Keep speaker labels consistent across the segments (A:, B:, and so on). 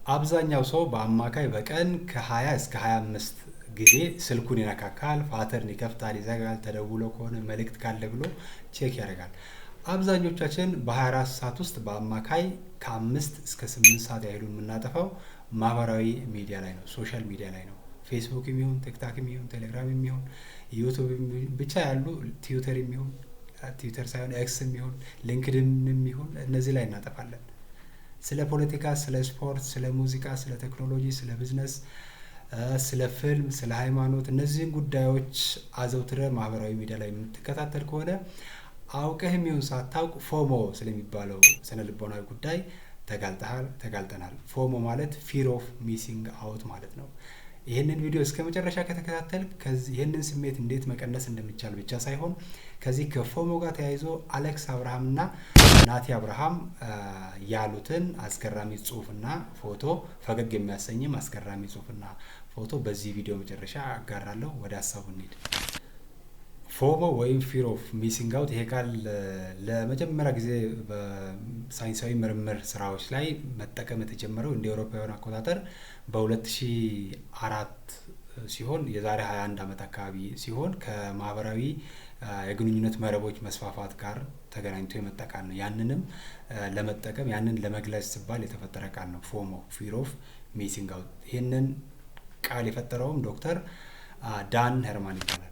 A: አብዛኛው ሰው በአማካይ በቀን ከ20 እስከ 25 ጊዜ ስልኩን ይነካካል፣ ፓተርን ይከፍታል፣ ይዘጋል፣ ተደውሎ ከሆነ መልእክት ካለ ብሎ ቼክ ያደርጋል። አብዛኞቻችን በ24 ሰዓት ውስጥ በአማካይ ከ5 እስከ 8 ሰዓት ያህሉን የምናጠፋው ማህበራዊ ሚዲያ ላይ ነው፣ ሶሻል ሚዲያ ላይ ነው። ፌስቡክ የሚሆን ቲክታክ የሚሆን ቴሌግራም የሚሆን ዩቱብ ብቻ ያሉ ትዊተር የሚሆን ትዊተር ሳይሆን ኤክስ የሚሆን ሊንክድን የሚሆን እነዚህ ላይ እናጠፋለን። ስለ ፖለቲካ፣ ስለ ስፖርት፣ ስለ ሙዚቃ፣ ስለ ቴክኖሎጂ፣ ስለ ቢዝነስ፣ ስለ ፊልም፣ ስለ ሃይማኖት እነዚህን ጉዳዮች አዘውትረ ማህበራዊ ሚዲያ ላይ የምትከታተል ከሆነ አውቀህም ይሁን ሳታውቅ ፎሞ ስለሚባለው ስነ ልቦናዊ ጉዳይ ተጋልጠናል። ፎሞ ማለት ፊር ኦፍ ሚሲንግ አውት ማለት ነው። ይህንን ቪዲዮ እስከ መጨረሻ ከተከታተል ይህንን ስሜት እንዴት መቀነስ እንደሚቻል ብቻ ሳይሆን ከዚህ ከፎሞ ጋር ተያይዞ አሌክስ አብርሃም እና ናቲ አብርሃም ያሉትን አስገራሚ ጽሁፍና ፎቶ፣ ፈገግ የሚያሰኝም አስገራሚ ጽሁፍና ፎቶ በዚህ ቪዲዮ መጨረሻ አጋራለሁ። ወደ ሀሳቡ እንሂድ። ፎሞ ወይም ፊር ኦፍ ሚሲንግ አውት፣ ይሄ ቃል ለመጀመሪያ ጊዜ በሳይንሳዊ ምርምር ስራዎች ላይ መጠቀም የተጀመረው እንደ አውሮፓውያን አቆጣጠር በ2004 ሲሆን የዛሬ 21 ዓመት አካባቢ ሲሆን ከማህበራዊ የግንኙነት መረቦች መስፋፋት ጋር ተገናኝቶ የመጣ ቃል ነው። ያንንም ለመጠቀም ያንን ለመግለጽ ሲባል የተፈጠረ ቃል ነው ፎሞ፣ ፊር ኦፍ ሚሲንግ አውት። ይህንን ቃል የፈጠረውም ዶክተር ዳን ሄርማን ይባላል።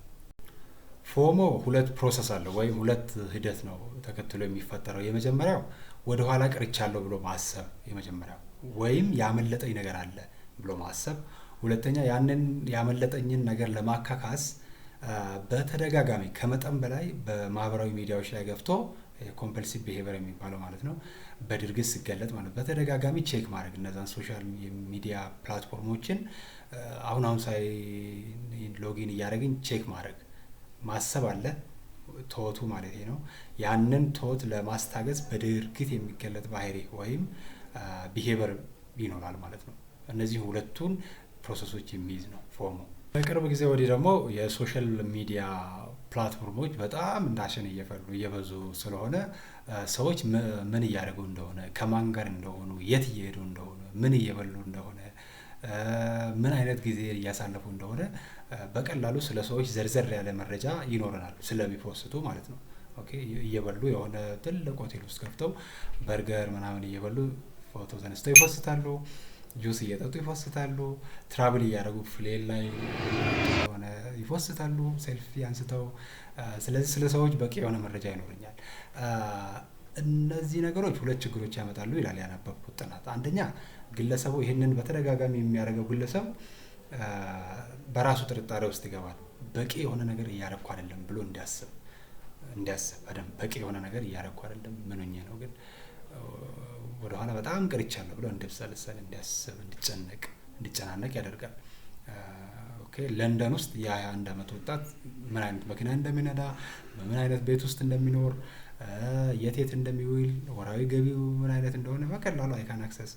A: ፎሞ ሁለት ፕሮሰስ አለው ወይም ሁለት ሂደት ነው ተከትሎ የሚፈጠረው። የመጀመሪያው ወደ ኋላ ቀርቻለሁ ብሎ ማሰብ የመጀመሪያው፣ ወይም ያመለጠኝ ነገር አለ ብሎ ማሰብ። ሁለተኛ ያንን ያመለጠኝን ነገር ለማካካስ በተደጋጋሚ ከመጠን በላይ በማህበራዊ ሚዲያዎች ላይ ገብቶ ኮምፐልሲቭ ቢሄቨር የሚባለው ማለት ነው፣ በድርጊት ሲገለጥ ማለት በተደጋጋሚ ቼክ ማድረግ እነዛን ሶሻል ሚዲያ ፕላትፎርሞችን አሁን ሳይ ሎጊን እያደረግን ቼክ ማድረግ ማሰብ አለ፣ ቶቱ ማለት ነው። ያንን ቶት ለማስታገዝ በድርጊት የሚገለጥ ባህሪ ወይም ቢሄቨር ይኖራል ማለት ነው። እነዚህ ሁለቱን ፕሮሰሶች የሚይዝ ነው ፎሞ። በቅርብ ጊዜ ወዲህ ደግሞ የሶሻል ሚዲያ ፕላትፎርሞች በጣም እንዳሸን እየበዙ ስለሆነ ሰዎች ምን እያደረጉ እንደሆነ፣ ከማን ጋር እንደሆኑ፣ የት እየሄዱ እንደሆነ፣ ምን እየበሉ እንደሆነ፣ ምን አይነት ጊዜ እያሳለፉ እንደሆነ በቀላሉ ስለ ሰዎች ዘርዘር ያለ መረጃ ይኖረናል ስለሚፖስቱ ማለት ነው። ኦኬ እየበሉ የሆነ ትልቅ ሆቴል ውስጥ ገብተው በርገር ምናምን እየበሉ ፎቶ ተነስተው ይፖስታሉ። ጁስ እየጠጡ ይፖስታሉ። ትራቭል እያደረጉ ፕሌን ላይ ሆነ ይፖስታሉ ሴልፊ አንስተው። ስለዚህ ስለ ሰዎች በቂ የሆነ መረጃ ይኖረኛል። እነዚህ ነገሮች ሁለት ችግሮች ያመጣሉ ይላል ያነበብኩት ጥናት። አንደኛ ግለሰቡ ይህንን በተደጋጋሚ የሚያደርገው ግለሰብ በራሱ ጥርጣሬ ውስጥ ይገባል። በቂ የሆነ ነገር እያደረኩ አይደለም ብሎ እንዲያስብ በደንብ በቂ የሆነ ነገር እያደረኩ አይደለም፣ ምን ሆኜ ነው ግን ወደኋላ በጣም ቀርቻለሁ ብሎ እንዲብሰልሰል፣ እንዲያስብ፣ እንዲጨናነቅ ያደርጋል። ኦኬ ለንደን ውስጥ የ21 ዓመት ወጣት ምን አይነት መኪና እንደሚነዳ፣ በምን አይነት ቤት ውስጥ እንደሚኖር፣ የት እንደሚውል፣ ወራዊ ገቢው ምን አይነት እንደሆነ በቀላሉ አይካን አክሰስ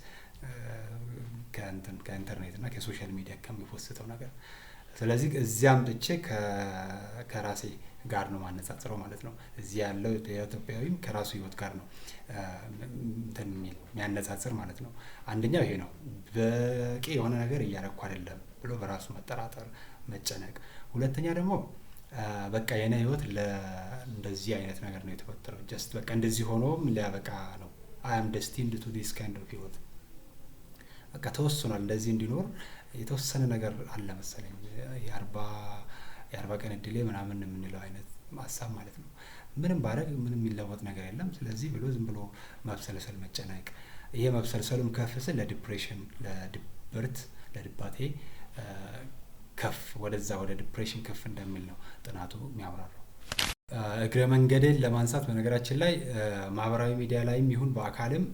A: ከኢንተርኔት እና ከሶሻል ሚዲያ ከሚፖስተው ነገር። ስለዚህ እዚያ አምጥቼ ከራሴ ጋር ነው ማነጻጽረው ማለት ነው። እዚህ ያለው የኢትዮጵያዊም ከራሱ ህይወት ጋር ነው የሚያነጻጽር ማለት ነው። አንደኛው ይሄ ነው፣ በቂ የሆነ ነገር እያደረኩ አይደለም ብሎ በራሱ መጠራጠር፣ መጨነቅ። ሁለተኛ ደግሞ በቃ የኔ ህይወት እንደዚህ አይነት ነገር ነው የተፈጠረው፣ ጀስት በቃ እንደዚህ ሆኖም ሊያበቃ ነው። አይ አም ዴስቲንድ ቱ ዲስ ካይንድ ኦፍ ህይወት፣ በቃ ተወስኗል እንደዚህ እንዲኖር የተወሰነ ነገር አለ መሰለኝ፣ የአርባ ቀን እድሌ ምናምን የምንለው አይነት ሀሳብ ማለት ነው። ምንም ባረግ ምንም የሚለወጥ ነገር የለም፣ ስለዚህ ብሎ ዝም ብሎ መብሰልሰል፣ መጨነቅ። ይሄ መብሰልሰሉም ከፍ ስል ለዲፕሬሽን፣ ለድብርት፣ ለድባቴ ከፍ ወደዛ ወደ ዲፕሬሽን ከፍ እንደሚል ነው ጥናቱ የሚያብራራው። እግረ መንገድን ለማንሳት በነገራችን ላይ ማህበራዊ ሚዲያ ላይም ይሁን በአካልም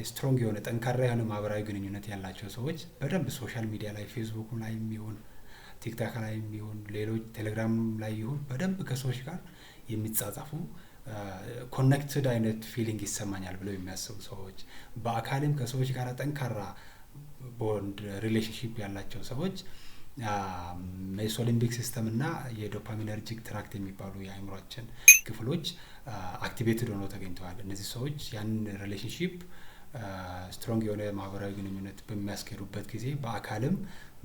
A: ስትሮንግ የሆነ ጠንካራ የሆነ ማህበራዊ ግንኙነት ያላቸው ሰዎች በደንብ ሶሻል ሚዲያ ላይ ፌስቡክ ላይ ይሁን ቲክታክ ላይ ይሁን ሌሎች ቴሌግራም ላይ ይሁን በደንብ ከሰዎች ጋር የሚጻጻፉ ኮኔክትድ አይነት ፊሊንግ ይሰማኛል ብለው የሚያስቡ ሰዎች፣ በአካልም ከሰዎች ጋር ጠንካራ ቦንድ ሪሌሽንሺፕ ያላቸው ሰዎች ሜሶሊምቢክ ሲስተም እና የዶፓሚነርጂክ ትራክት የሚባሉ የአእምሯችን ክፍሎች አክቲቬትድ ሆነው ተገኝተዋል። እነዚህ ሰዎች ያንን ሪሌሽንሺፕ ስትሮንግ የሆነ ማህበራዊ ግንኙነት በሚያስኬዱበት ጊዜ በአካልም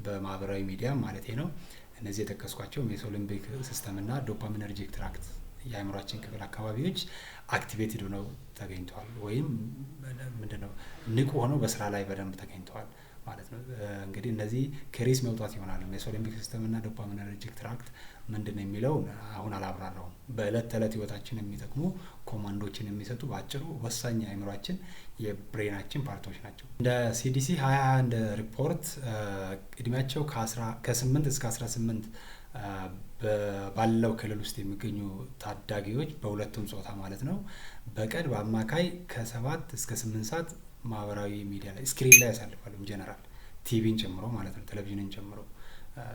A: በማህበራዊ ሚዲያ ማለት ነው እነዚህ የጠቀስኳቸው ሜሶሊምቢክ ሲስተም እና ዶፓሚነርጂክ ትራክት የአእምሯችን ክፍል አካባቢዎች አክቲቬትድ ሆነው ተገኝተዋል ወይም ምንድነው ንቁ ሆነው በስራ ላይ በደንብ ተገኝተዋል ማለት ነው። እንግዲህ እነዚህ ከሬስ መውጣት ይሆናል። ሜሶሊምቢክ ሲስተም እና ዶፓሚነርጂክ ትራክት ምንድነው የሚለው አሁን አላብራራውም። በእለት ተዕለት ህይወታችን የሚጠቅሙ ኮማንዶችን የሚሰጡ በአጭሩ ወሳኝ አእምሯችን የብሬናችን ፓርቶች ናቸው። እንደ ሲዲሲ 2021 ሪፖርት እድሜያቸው ከ8 እስከ 18 ባለው ክልል ውስጥ የሚገኙ ታዳጊዎች በሁለቱም ጾታ ማለት ነው በቀን በአማካይ ከ7 እስከ 8 ሰዓት ማህበራዊ ሚዲያ ላይ ስክሪን ላይ ያሳልፋሉ። ኢንጀነራል ቲቪን ጨምሮ ማለት ነው ቴሌቪዥንን ጨምሮ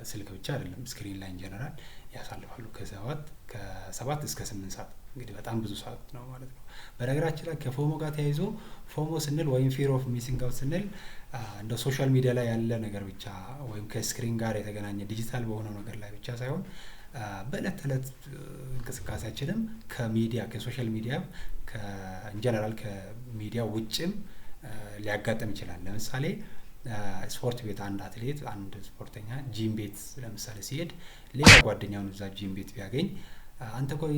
A: ስልክ ብቻ አይደለም ስክሪን ላይ ኢንጀነራል ያሳልፋሉ ከ7 እስከ 8 ሰዓት እንግዲህ በጣም ብዙ ሰዓት ነው ማለት ነው። በነገራችን ላይ ከፎሞ ጋር ተያይዞ ፎሞ ስንል ወይም ፊር ኦፍ ሚሲንግ አውት ስንል እንደ ሶሻል ሚዲያ ላይ ያለ ነገር ብቻ ወይም ከስክሪን ጋር የተገናኘ ዲጂታል በሆነው ነገር ላይ ብቻ ሳይሆን በእለት ተዕለት እንቅስቃሴያችንም ከሚዲያ ከሶሻል ሚዲያ ከኢንጀነራል ከሚዲያ ውጭም ሊያጋጥም ይችላል። ለምሳሌ ስፖርት ቤት አንድ አትሌት አንድ ስፖርተኛ ጂም ቤት ለምሳሌ ሲሄድ ሌላ ጓደኛውን እዛ ጂም ቤት ቢያገኝ አንተ ቆይ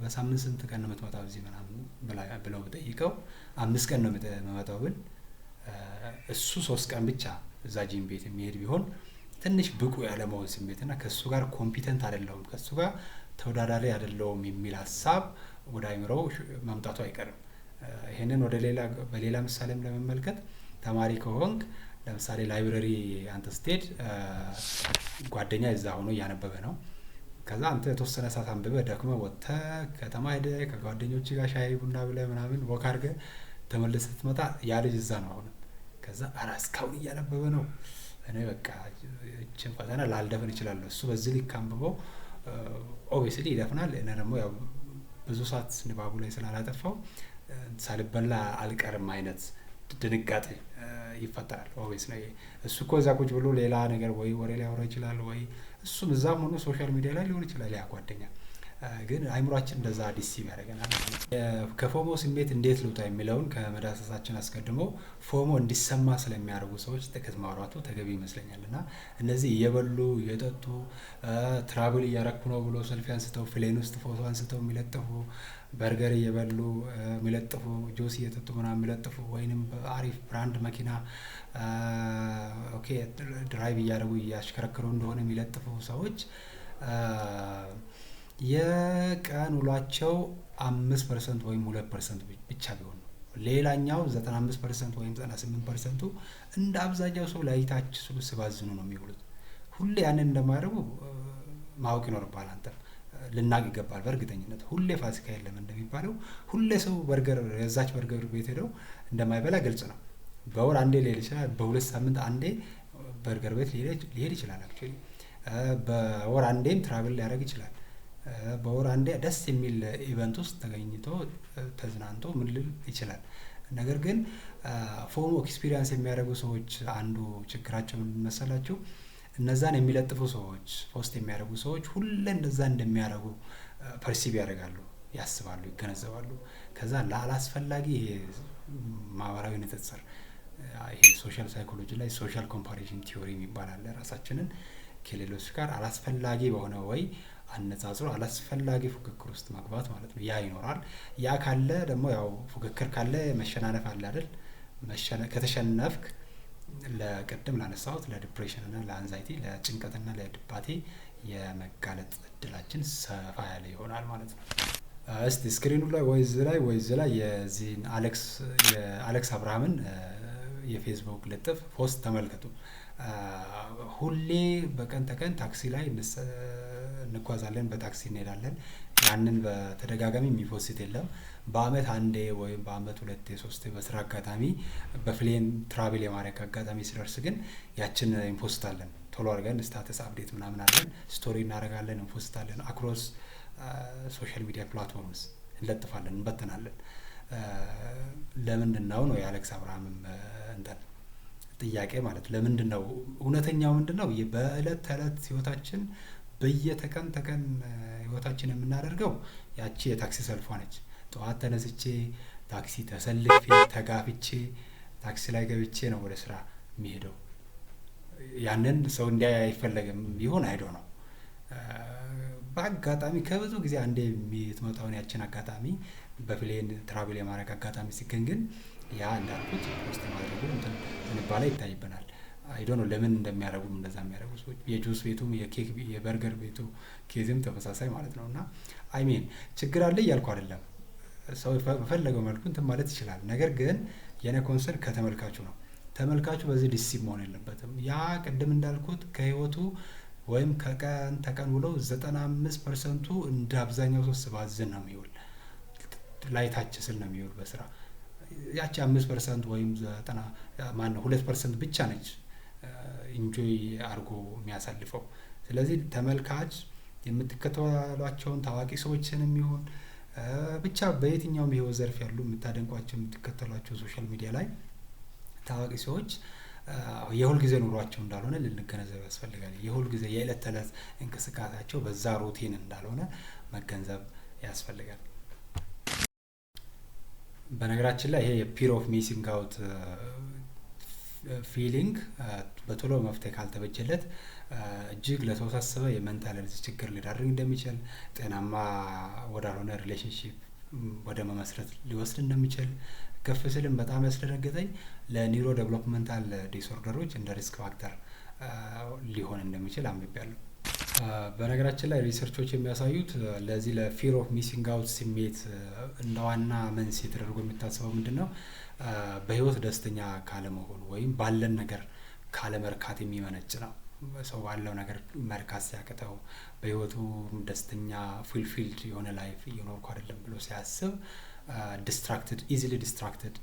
A: በሳምንት ስንት ቀን ነው የምትመጣው እዚህ ምናምን ብለው ጠይቀው 5 ቀን ነው የምመጣው ብል እሱ 3 ቀን ብቻ እዛ ጂም ቤት የሚሄድ ቢሆን ትንሽ ብቁ ያለመሆን ስሜትና ከሱ ጋር ኮምፒተንት አይደለሁም ከሱ ጋር ተወዳዳሪ አይደለሁም የሚል ሀሳብ ወደ አእምሮው መምጣቱ አይቀርም። ይሄንን በሌላ ምሳሌም ለመመልከት ተማሪ ከሆንክ ለምሳሌ ላይብረሪ አንተ ስትሄድ ጓደኛ እዛ ሆኖ እያነበበ ነው። ከዛ አንተ የተወሰነ ሰዓት አንብበህ ደክመህ ወጥተህ ከተማ ሄደህ ከጓደኞች ጋር ሻይ ቡና ብለህ ምናምን ወክ አድርገህ ተመልሰህ ስትመጣ ያ ልጅ እዛ ነው አሁን። ከዛ ኧረ እስካሁን እያነበበ ነው እኔ በቃ እችን ፈተና ላልደፍን እችላለሁ። እሱ በዚህ ልክ አንብበው ኦብቪየስሊ ይደፍናል። እኔ ደግሞ ያው ብዙ ሰዓት ንባቡ ላይ ስላላጠፋው ሳልበላ አልቀርም አይነት ድንጋጤ ይፈጠራል። ኦብቪየስ ነው። እሱ እኮ እዛ ቁጭ ብሎ ሌላ ነገር ወይ ወሬ ሊያወራ ይችላል ወይ እሱም እዛም ሆኖ ሶሻል ሚዲያ ላይ ሊሆን ይችላል ያ ጓደኛ። ግን አእምሯችን እንደዛ ዲሲቭ ያደርገናል። ከፎሞ ስሜት እንዴት ልውጣ የሚለውን ከመዳሰሳችን አስቀድሞ ፎሞ እንዲሰማ ስለሚያደርጉ ሰዎች ጥቂት ማውራቱ ተገቢ ይመስለኛል። እና እነዚህ እየበሉ እየጠጡ ትራቭል እያረኩ ነው ብሎ ሰልፊ አንስተው ፕሌን ውስጥ ፎቶ አንስተው የሚለጥፉ በርገር እየበሉ የሚለጥፉ ጁስ እየጠጡ ምናምን የሚለጥፉ ወይንም በአሪፍ ብራንድ መኪና ድራይቭ እያደረጉ እያሽከረከሩ እንደሆነ የሚለጥፉ ሰዎች የቀን ውሏቸው 5% ወይም 2% ብቻ ቢሆን ነው። ሌላኛው 95% ወይም 98% እንደ አብዛኛው ሰው ላይታች ሲባዝኑ ነው የሚውሉት። ሁሌ ያንን እንደማያደርጉ ማወቅ ይኖርባል። አንተ ልናቅ ይገባል። በእርግጠኝነት ሁሌ ፋሲካ የለም እንደሚባለው ሁሌ ሰው በርገር የዛች በርገር ቤት ሄደው እንደማይበላ ግልጽ ነው። በወር አንዴ ሊሄድ ይችላል። በሁለት ሳምንት አንዴ በርገር ቤት ሊሄድ ይችላል። አክቹዋሊ በወር አንዴም ትራቭል ሊያደርግ ይችላል። በወር አንዴ ደስ የሚል ኢቨንት ውስጥ ተገኝቶ ተዝናንቶ ምን ልል ይችላል። ነገር ግን ፎሞ ኤክስፒሪየንስ የሚያደርጉ ሰዎች አንዱ ችግራቸው ምን መሰላችሁ? እነዛን የሚለጥፉ ሰዎች ፖስት የሚያደርጉ ሰዎች ሁሌ እንደዛ እንደሚያደርጉ ፐርሲቭ ያደርጋሉ፣ ያስባሉ፣ ይገነዘባሉ። ከዛ ለአላስፈላጊ ማህበራዊ ንጽጽር ይሄ ሶሻል ሳይኮሎጂ ላይ ሶሻል ኮምፓሪዥን ቲዮሪ የሚባል አለ። ራሳችንን ከሌሎች ጋር አላስፈላጊ በሆነ ወይ አነጻጽሮ አላስፈላጊ ፉክክር ውስጥ መግባት ማለት ነው። ያ ይኖራል። ያ ካለ ደግሞ ያው ፉክክር ካለ መሸናነፍ አለ አይደል? ከተሸነፍክ ለቅድም ላነሳሁት ለዲፕሬሽን እና ለአንዛይቲ ለጭንቀትና ለድባቴ የመጋለጥ እድላችን ሰፋ ያለ ይሆናል ማለት ነው። እስቲ ስክሪኑ ላይ ወይዝ ላይ የዚህን የአሌክስ አብርሃምን የፌስቡክ ልጥፍ ፖስት ተመልከቱ። ሁሌ በቀን ተቀን ታክሲ ላይ እንጓዛለን፣ በታክሲ እንሄዳለን። ያንን በተደጋጋሚ የሚፖስት የለም። በአመት አንዴ ወይም በአመት 2-3 በስራ አጋጣሚ በፕሌን ትራቭል የማድረግ አጋጣሚ ሲደርስ ግን ያችን ኢምፖስታለን። ቶሎ አድርገን ስታተስ አፕዴት ምናምን አድርገን ስቶሪ እናደርጋለን፣ ኢምፖስታለን። አክሮስ ሶሻል ሚዲያ ፕላትፎርምስ እንለጥፋለን፣ እንበትናለን። ለምንድን ነው የአሌክስ አብርሃምም ጥያቄ ማለት ለምንድን ነው? እውነተኛው ምንድን ነው? በእለት ተዕለት ህይወታችን በየተቀን ህይወታችን የምናደርገው ያቺ የታክሲ ሰልፏ ነች። ጠዋት ተነስቼ ታክሲ ተሰልፌ ተጋፍቼ ታክሲ ላይ ገብቼ ነው ወደ ስራ የሚሄደው። ያንን ሰው እንዲያይ አይፈለግም ቢሆን አይዶ ነው። በአጋጣሚ ከብዙ ጊዜ አንዴ የምትመጣውን ያችን አጋጣሚ በፕሌን ትራቭል የማድረግ አጋጣሚ ሲገኝ ግን ያ እንዳልኩት ፖስት ማድረጉ እንትን ዝንባሌ ይታይብናል። አይዶ ነው ለምን እንደሚያደርጉም እንደዛ የሚያደርጉ ሰዎች። የጁስ ቤቱም የኬክ የበርገር ቤቱ ኬዝም ተመሳሳይ ማለት ነው። እና አይሜን ችግር አለ እያልኩ አይደለም። ሰው በፈለገው መልኩ እንትን ማለት ይችላል። ነገር ግን የኔ ኮንሰርን ከተመልካቹ ነው። ተመልካቹ በዚህ ዲሲፕ መሆን የለበትም። ያ ቅድም እንዳልኩት ከህይወቱ ወይም ከቀን ተቀን ውለው 95%ቱ እንደ አብዛኛው ሰው ስባዝን ነው የሚውል፣ ላይታች ስል ነው የሚውል በስራ። ያቺ 5% ወይም 2% ብቻ ነች ኢንጆይ አድርጎ የሚያሳልፈው። ስለዚህ ተመልካች የምትከተሏቸውን ታዋቂ ሰዎችን የሚሆን ብቻ በየትኛውም የህይወት ዘርፍ ያሉ የምታደንቋቸው የምትከተሏቸው ሶሻል ሚዲያ ላይ ታዋቂ ሰዎች የሁል ጊዜ ኑሯቸው እንዳልሆነ ልንገነዘብ ያስፈልጋል። የሁል ጊዜ የዕለት ተዕለት እንቅስቃሴያቸው በዛ ሩቲን እንዳልሆነ መገንዘብ ያስፈልጋል። በነገራችን ላይ ይሄ የፒር ኦፍ ሚሲንግ አውት ፊሊንግ በቶሎ መፍትሄ ካልተበጀለት እጅግ ለተወሳሰበ የሜንታል ሄልዝ ችግር ሊዳርግ እንደሚችል፣ ጤናማ ወዳልሆነ ሪሌሽንሺፕ ወደ መመስረት ሊወስድ እንደሚችል፣ ከፍ ስልም በጣም ያስደነገጠኝ ለኒውሮ ዴቨሎፕመንታል ዲስኦርደሮች እንደ ሪስክ ፋክተር ሊሆን እንደሚችል አንብቤያለሁ። በነገራችን ላይ ሪሰርቾች የሚያሳዩት ለዚህ ለፊር ኦፍ ሚሲንግ አውት ስሜት እንደ ዋና መንስኤ ተደርጎ የሚታሰበው ምንድን ነው? በህይወት ደስተኛ ካለመሆኑ ወይም ባለን ነገር ካለመርካት የሚመነጭ ነው። ሰው ባለው ነገር መርካት ሲያቅተው፣ በህይወቱ ደስተኛ ፉልፊልድ የሆነ ላይፍ እየኖርኩ አይደለም ብሎ ሲያስብ ዲስትራክትድ ኢዚሊ ዲስትራክትድ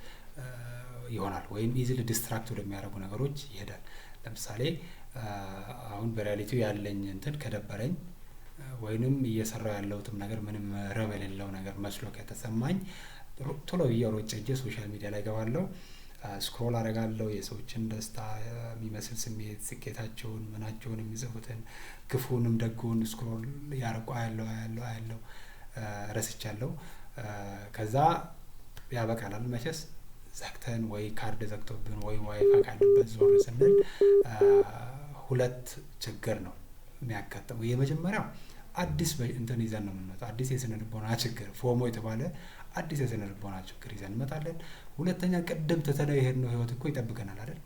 A: ይሆናል፣ ወይም ኢዚሊ ዲስትራክት ወደሚያደርጉ ነገሮች ይሄዳል። ለምሳሌ አሁን በሪያሊቲው ያለኝ እንትን ከደበረኝ ወይንም እየሰራው ያለሁትም ነገር ምንም ረብ የሌለው ነገር መስሎ ከተሰማኝ ቶሎ ብዬ ሮጬ እጄ ሶሻል ሚዲያ ላይ ገባለሁ፣ ስክሮል አደርጋለሁ። የሰዎችን ደስታ የሚመስል ስሜት፣ ስኬታቸውን፣ ምናቸውን የሚጽፉትን ክፉንም ደጉን ስክሮል ያርቋ ያለው ረስቻለሁ። ከዛ ያበቃላል። መቼስ ዘግተን ወይ ካርድ ዘግቶብን ወይ ዋይፋይ ካለበት ዞር ስንል ሁለት ችግር ነው የሚያጋጥመው። የመጀመሪያው አዲስ እንትን ይዘን ነው የምንመጣው። አዲስ የስነ ልቦና ችግር ፎሞ የተባለ አዲስ የስነ ልቦና ችግር ይዘን እንመጣለን። ሁለተኛ ቅድም ትተነው የሄድነው ህይወት እኮ ይጠብቀናል አይደል?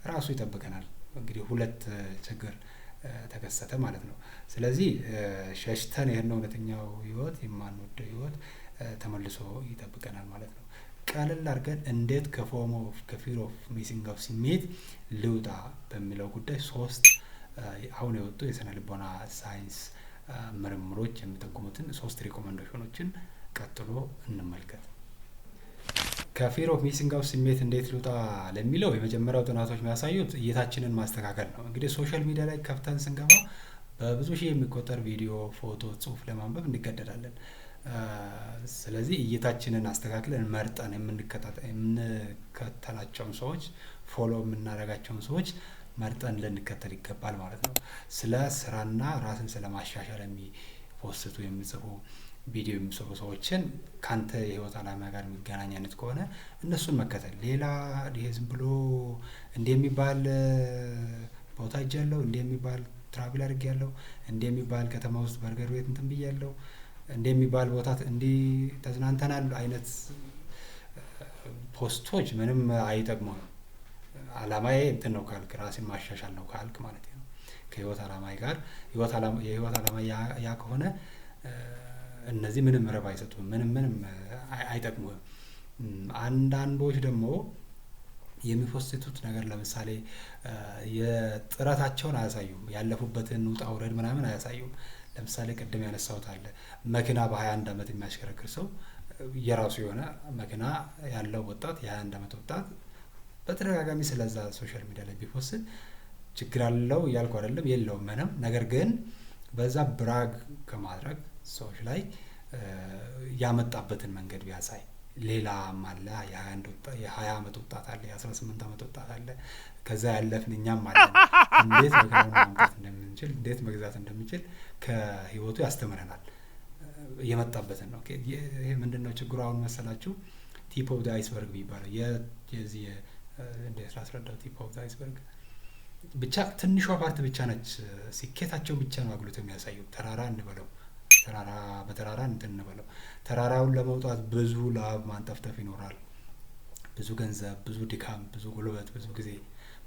A: ራሱ ይጠብቀናል። እንግዲህ ሁለት ችግር ተከሰተ ማለት ነው። ስለዚህ ሸሽተን የሄድነው እውነተኛው ህይወት የማንወደው ህይወት ተመልሶ ይጠብቀናል ማለት ነው። ቀለል አድርገን እንዴት ከፎሞ ከፊር ኦፍ ሚሲንግ አውት ስሜት ልውጣ በሚለው ጉዳይ 3 አሁን የወጡ የስነ ልቦና ሳይንስ ምርምሮች የሚጠቁሙትን 3 ሪኮመንዴሽኖችን ቀጥሎ እንመልከት። ከፊር ኦፍ ሚሲንግ አውት ስሜት እንዴት ልውጣ ለሚለው የመጀመሪያው ጥናቶች የሚያሳዩት እይታችንን ማስተካከል ነው። እንግዲህ ሶሻል ሚዲያ ላይ ከፍተን ስንገባ በብዙ ሺህ የሚቆጠር ቪዲዮ፣ ፎቶ፣ ጽሁፍ ለማንበብ እንገደዳለን። ስለዚህ እይታችንን አስተካክለን መርጠን የምንከተላቸውን ሰዎች ፎሎ የምናደርጋቸውን ሰዎች መርጠን ልንከተል ይገባል ማለት ነው። ስለ ስራና ራስን ስለ ማሻሻል የሚፖስቱ የሚጽፉ ቪዲዮ የሚሰሩ ሰዎችን ካንተ የህይወት አላማ ጋር የሚገናኝ አይነት ከሆነ እነሱን መከተል። ሌላ ይሄ ዝም ብሎ እንዲህ የሚባል ቦታ ሄጃለሁ፣ እንዲህ የሚባል ትራቭል አድርጌያለሁ፣ እንዲህ የሚባል ከተማ ውስጥ በርገር ቤት እንትን ብያለሁ፣ እንዲህ የሚባል ቦታ እንዲህ ተዝናንተናል አይነት ፖስቶች ምንም አይጠቅሙም። አላማዬ እንትን ነው ካልክ፣ ራስን ማሻሻል ነው ካልክ ማለት ነው ከህይወት አላማዬ ጋር የህይወት አላማ ያ ከሆነ እነዚህ ምንም ረብ አይሰጡም፣ ምንም አይጠቅሙም። አንዳንዶች ደግሞ የሚፖስቱት ነገር ለምሳሌ የጥረታቸውን አያሳዩም፣ ያለፉበትን ውጣ ውረድ ምናምን አያሳዩም። ለምሳሌ ቅድም ያነሳሁት አለ መኪና በ21 ዓመት የሚያሽከረክር ሰው የራሱ የሆነ መኪና ያለው ወጣት የ21 ዓመት ወጣት በተደጋጋሚ ስለዛ ሶሻል ሚዲያ ላይ ቢፖስት ችግር አለው እያልኩ አይደለም፣ የለውም ምንም። ነገር ግን በዛ ብራግ ከማድረግ ሰዎች ላይ ያመጣበትን መንገድ ቢያሳይ። ሌላም አለ የ20 ዓመት ወጣት አለ፣ የ18 ዓመት ወጣት አለ፣ ከዛ ያለፍን እኛም አለን። እንዴት መኪናውን ማምጣት እንደምንችል፣ እንዴት መግዛት እንደምንችል ከህይወቱ ያስተምረናል። የመጣበትን ነው። ይሄ ምንድነው ችግሩ አሁን መሰላችሁ? ቲፕ ኦፍ አይስበርግ የሚባለው የዚህ እንዴት ላስረዳው? ቲፕ ኦፍ አይስበርግ ብቻ ትንሿ ፓርት ብቻ ነች። ስኬታቸውን ብቻ ነው አጉልቶ የሚያሳየው። ተራራ እንበለው በተራራ እንትን እንበለው፣ ተራራውን ለመውጣት ብዙ ላብ ማንጠፍጠፍ ይኖራል። ብዙ ገንዘብ፣ ብዙ ድካም፣ ብዙ ጉልበት፣ ብዙ ጊዜ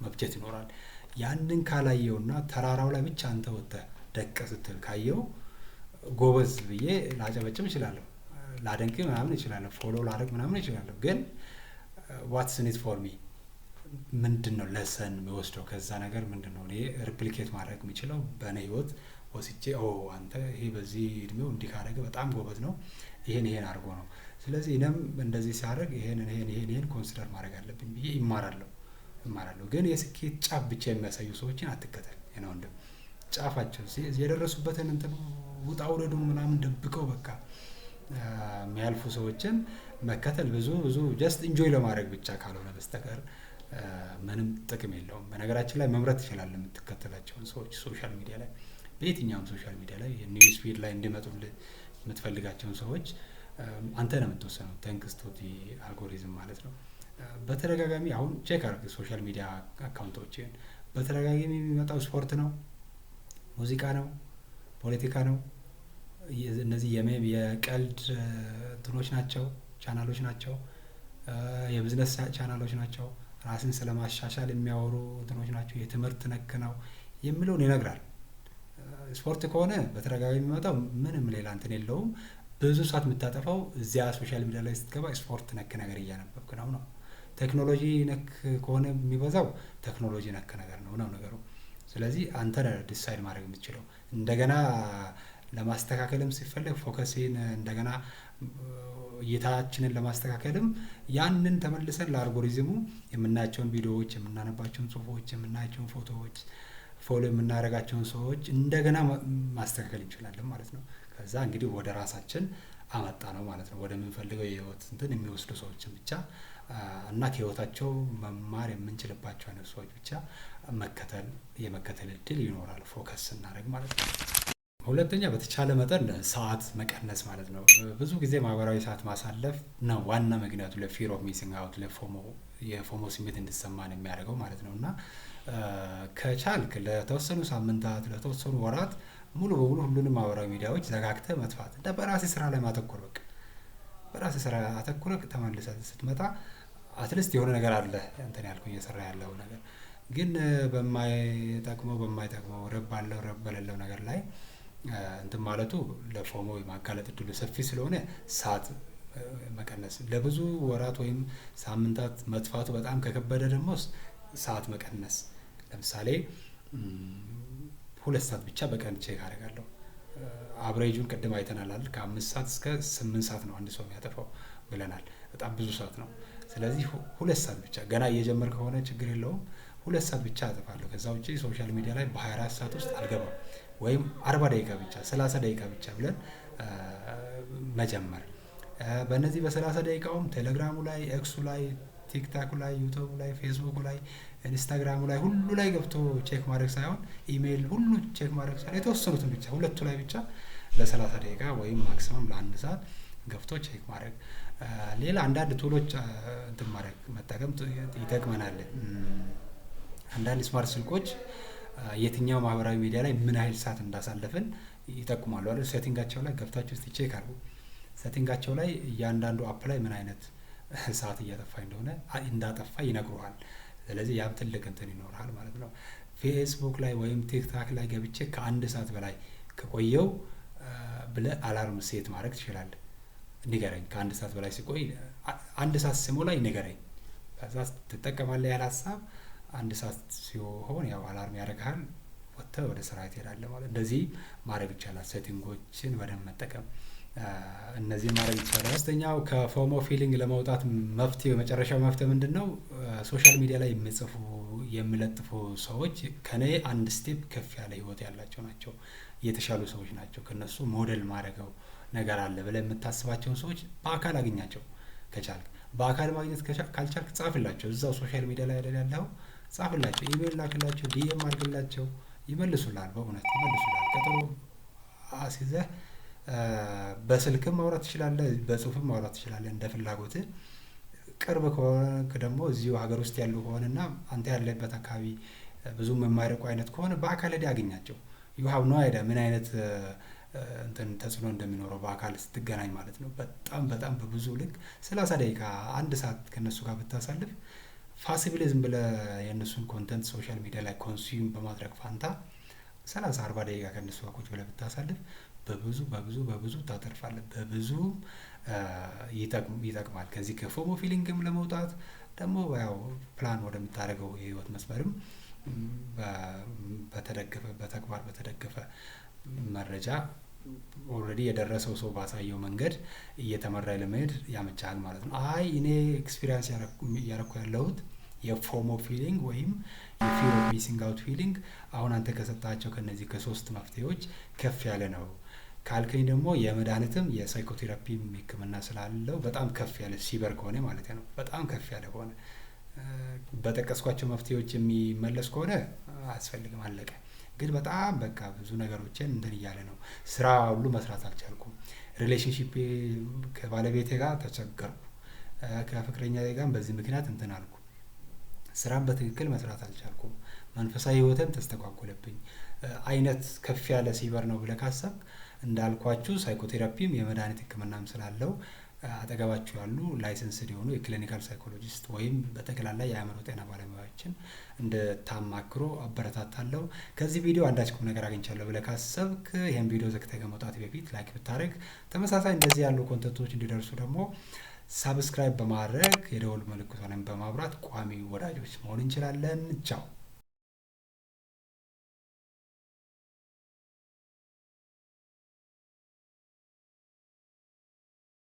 A: መፍጀት ይኖራል። ያንን ካላየውና ተራራው ላይ ብቻ አንተ ወጥተህ ደቀ ስትል ካየው ጎበዝ ብዬ ላጨበጭም እችላለሁ፣ ላደንቅ ምናምን እችላለሁ፣ ፎሎ ላደርግ ምናምን እችላለሁ። ግን ዋትስ ኢን ኢት ፎር ሚ ምንድን ነው ለሰን የሚወስደው ከዛ ነገር ምንድን ነው? እኔ ሪፕሊኬት ማድረግ የሚችለው በእኔ ህይወት ወስጄ አንተ ይሄ በዚህ እድሜው እንዲህ ካደረገ በጣም ጎበዝ ነው፣ ይሄን አድርጎ ነው፣ ስለዚህ እኔም እንደዚህ ሲያደርግ ይሄን ኮንሲደር ማድረግ አለብኝ ብዬ ይማራለሁ። ግን የስኬት ጫፍ ብቻ የሚያሳዩ ሰዎችን አትከተል ነው። እንደም ጫፋቸው የደረሱበትን እንትን ውጣ ውረዱን ምናምን ደብቀው በቃ የሚያልፉ ሰዎችን መከተል ብዙ ጀስት ኢንጆይ ለማድረግ ብቻ ካልሆነ በስተቀር ምንም ጥቅም የለውም። በነገራችን ላይ መምረጥ ትችላለህ የምትከተላቸውን ሰዎች ሶሻል ሚዲያ ላይ፣ በየትኛውም ሶሻል ሚዲያ ላይ ኒውስ ፊድ ላይ እንዲመጡልህ የምትፈልጋቸውን ሰዎች አንተ ነው የምትወሰነው። ተንክስ ቱ ዲ አልጎሪዝም ማለት ነው። በተደጋጋሚ አሁን ቼክ አድርግ ሶሻል ሚዲያ አካውንቶችን። በተደጋጋሚ የሚመጣው ስፖርት ነው፣ ሙዚቃ ነው፣ ፖለቲካ ነው፣ እነዚህ የቀልድ እንትኖች ናቸው፣ ቻናሎች ናቸው፣ የቢዝነስ ቻናሎች ናቸው፣ ራስን ስለማሻሻል የሚያወሩ እንትኖች ናቸው፣ የትምህርት ነክ ነው የሚለውን ይነግራል። ስፖርት ከሆነ በተደጋጋሚ የሚመጣው ምንም ሌላ እንትን የለውም። ብዙ ሰዓት የምታጠፋው እዚያ ሶሻል ሚዲያ ላይ ስትገባ ስፖርት ነክ ነገር እያነበብክ ነው። ቴክኖሎጂ ነክ ከሆነ የሚበዛው ቴክኖሎጂ ነክ ነገር ነው ነገሩ። ስለዚህ አንተ ዲሳይድ ማድረግ የምትችለው። እንደገና ለማስተካከልም ሲፈለግ ፎከስን እንደገና እይታችንን ለማስተካከልም ያንን ተመልሰን ለአልጎሪዝሙ የምናያቸውን ቪዲዮዎች፣ የምናነባቸውን ጽሁፎች፣ የምናያቸውን ፎቶዎች፣ ፎሎ የምናደርጋቸውን ሰዎች እንደገና ማስተካከል እንችላለን ማለት ነው። ከዛ እንግዲህ ወደ ራሳችን አመጣ ነው ማለት ነው። ወደ ምንፈልገው የህይወት እንትን የሚወስዱ ሰዎችን ብቻ እና ከህይወታቸው መማር የምንችልባቸው አይነት ሰዎች ብቻ የመከተል እድል ይኖራል፣ ፎከስ ስናደርግ ማለት ነው። ሁለተኛ በተቻለ መጠን ሰዓት መቀነስ ማለት ነው። ብዙ ጊዜ ማህበራዊ ሰዓት ማሳለፍ ነው ዋና ምክንያቱ ለፊር ኦፍ ሚሲንግ አውት፣ የፎሞ ስሜት እንዲሰማን የሚያደርገው ማለት ነው። እና ከቻልክ ለተወሰኑ ሳምንታት፣ ለተወሰኑ ወራት ሙሉ በሙሉ ሁሉንም ማህበራዊ ሚዲያዎች ዘጋግተህ መጥፋት እና በራስህ ስራ ላይ ማተኮር። በቃ በራስህ ስራ አተኩረህ ተመልሰህ ስትመጣ አትሊስት የሆነ ነገር አለ እንትን ያልኩ እየሰራ ያለው ነገር። ግን በማይጠቅመው ረብ በሌለው ነገር ላይ እንትን ማለቱ ለፎሞ የማጋለጥ እድሉ ሰፊ ስለሆነ ሰዓት መቀነስ፣ ለብዙ ወራት ወይም ሳምንታት መጥፋቱ በጣም ከከበደ ደግሞ ሰዓት መቀነስ። ለምሳሌ 2 ሰዓት ብቻ በቀን ቼክ አደርጋለሁ። አብሬጁን ቅድም አይተናል አይደል? ከ5 ሰዓት እስከ 8 ሰዓት ነው አንድ ሰው የሚያጠፋው ብለናል። በጣም ብዙ ሰዓት ነው። ስለዚህ 2 ሰዓት ብቻ ገና እየጀመር ከሆነ ችግር የለውም። 2 ሰዓት ብቻ አጠፋለሁ። ከዛ ውጭ ሶሻል ሚዲያ ላይ በ24 ሰዓት ውስጥ አልገባም። ወይም 40 ደቂቃ ብቻ 30 ደቂቃ ብቻ ብለን መጀመር። በእነዚህ በ30 ደቂቃውም ቴሌግራሙ ላይ፣ ኤክሱ ላይ፣ ቲክታኩ ላይ፣ ዩቱቡ ላይ፣ ፌስቡኩ ላይ፣ ኢንስታግራሙ ላይ ሁሉ ላይ ገብቶ ቼክ ማድረግ ሳይሆን ኢሜይል ሁሉ ቼክ ማድረግ ሳይሆን የተወሰኑትን ብቻ ሁለቱ ላይ ብቻ ለ30 ደቂቃ ወይም ማክሲመም ለ1 ሰዓት ገብቶ ቼክ ማድረግ። ሌላ አንዳንድ ቱሎች እንትን ማድረግ መጠቀም ይጠቅመናል። አንዳንድ ስማርት ስልኮች የትኛው ማህበራዊ ሚዲያ ላይ ምን ያህል ሰዓት እንዳሳለፍን ይጠቁማሉ አይደል? ሴቲንጋቸው ላይ ገብታችሁ እስቲ ቼክ አድርጉ። ሴቲንጋቸው ላይ እያንዳንዱ አፕ ላይ ምን አይነት ሰዓት እያጠፋ እንደሆነ እንዳጠፋ ይነግሩሃል። ስለዚህ ያም ትልቅ እንትን ይኖርሃል ማለት ነው። ፌስቡክ ላይ ወይም ቲክታክ ላይ ገብቼ ከ1 ሰዓት በላይ ከቆየው ብለህ አላርም ሴት ማድረግ ትችላለህ። ንገረኝ፣ ከ1 ሰዓት በላይ ሲቆይ 1 ሰዓት ሲሞላ ንገረኝ። ከዛ ትጠቀማለህ ያህል ሀሳብ 1 ሰዓት ሲሆን ያው አላርም ያደርግሃል፣ ወጥተህ ወደ ስራ ትሄዳለህ ማለት። እንደዚህ ማድረግ ይቻላል። ሴቲንጎችን በደንብ መጠቀም፣ እነዚህ ማድረግ ይቻላል። ሶስተኛው ከፎሞ ፊሊንግ ለመውጣት የመጨረሻው መፍትሄ ምንድን ነው? ሶሻል ሚዲያ ላይ የሚለጥፉ ሰዎች ከኔ 1 ስቴፕ ከፍ ያለ ህይወት ያላቸው ናቸው፣ የተሻሉ ሰዎች ናቸው፣ ከነሱ ሞዴል ማድረገው ነገር አለ ብለህ የምታስባቸውን ሰዎች በአካል አግኛቸው ከቻልክ። በአካል ማግኘት ካልቻልክ ጻፍላቸው። እዛው ሶሻል ሚዲያ ላይ አይደል ያለው፣ ጻፍላቸው፣ ኢሜይል ላክላቸው፣ ዲኤም አድርግላቸው፣ ይመልሱላል። በእውነት ይመልሱላል። ቀጠሮ አስይዘህ በስልክም ማውራት ትችላለህ፣ በጽሁፍም ማውራት ትችላለህ እንደ ፍላጎትህ። ቅርብ ከሆነ ደግሞ እዚሁ ሀገር ውስጥ ያሉ ከሆነና አንተ ያለበት አካባቢ ብዙም የማይርቁ አይነት ከሆነ በአካል ሄደህ አግኛቸው። ዩ ሃቭ ኖ አይዲያ ምን አይነት እንትን ተጽዕኖ እንደሚኖረው በአካል ስትገናኝ ማለት ነው። በጣም በጣም በብዙ ልክ 30 ደቂቃ 1 ሰዓት ከነሱ ጋር ብታሳልፍ ፋሲብሊ ዝም ብለህ የእነሱን ኮንተንት ሶሻል ሚዲያ ላይ ኮንሱም በማድረግ ፋንታ 30-40 ደቂቃ ከእነሱ ጋር ቁጭ ብለህ ብታሳልፍ በብዙ በብዙ በብዙ ታተርፋለህ። በብዙ ይጠቅማል። ከዚህ ከፎሞ ፊሊንግም ለመውጣት ደግሞ ያው ፕላን ወደምታደርገው የህይወት መስመርም በተደገፈ በተግባር በተደገፈ መረጃ ኦልሬዲ የደረሰው ሰው ባሳየው መንገድ እየተመራ ለመሄድ ያመቻል ማለት ነው። አይ እኔ ኤክስፒሪየንስ ያረኩ ያለሁት የፎሞ ፊሊንግ ወይም የፊር ኦፍ ሚሲንግ አውት ፊሊንግ አሁን አንተ ከሰጣቸው ከነዚህ ከ3 መፍትሄዎች ከፍ ያለ ነው ካልከኝ ደግሞ የመድኃኒትም የሳይኮቴራፒም ህክምና ስላለው በጣም ከፍ ያለ ሲበር ከሆነ ማለት ነው። በጣም ከፍ ያለ ከሆነ በጠቀስኳቸው መፍትሄዎች የሚመለስ ከሆነ አያስፈልግም፣ አለቀ። ግን በጣም በቃ ብዙ ነገሮችን እንትን እያለ ነው። ስራ ሁሉ መስራት አልቻልኩም። ሪሌሽንሺፕ ከባለቤቴ ጋር ተቸገርኩ። ከፍቅረኛ ጋር በዚህ ምክንያት እንትን አልኩ። ስራን በትክክል መስራት አልቻልኩም። መንፈሳዊ ህይወትም ተስተጓጎለብኝ አይነት ከፍ ያለ ሲበር ነው ብለህ ካሰብክ እንዳልኳችሁ ሳይኮቴራፒም የመድኃኒት ህክምናም ስላለው አጠገባችሁ ያሉ ላይሰንስድ የሆኑ የክሊኒካል ሳይኮሎጂስት ወይም በጠቅላላ የአእምሮ ጤና ባለሙያዎችን እንድታማክሩ አበረታታለሁ። ከዚህ ቪዲዮ አንዳች ቁም ነገር አግኝቻለሁ ብለህ ካሰብክ ይህን ቪዲዮ ዘግተህ ከመውጣት በፊት ላይክ ብታደርግ፣ ተመሳሳይ እንደዚህ ያሉ ኮንተንቶች እንዲደርሱ ደግሞ ሳብስክራይብ በማድረግ የደወል ምልክቱን በማብራት ቋሚ ወዳጆች መሆን እንችላለን። ቻው።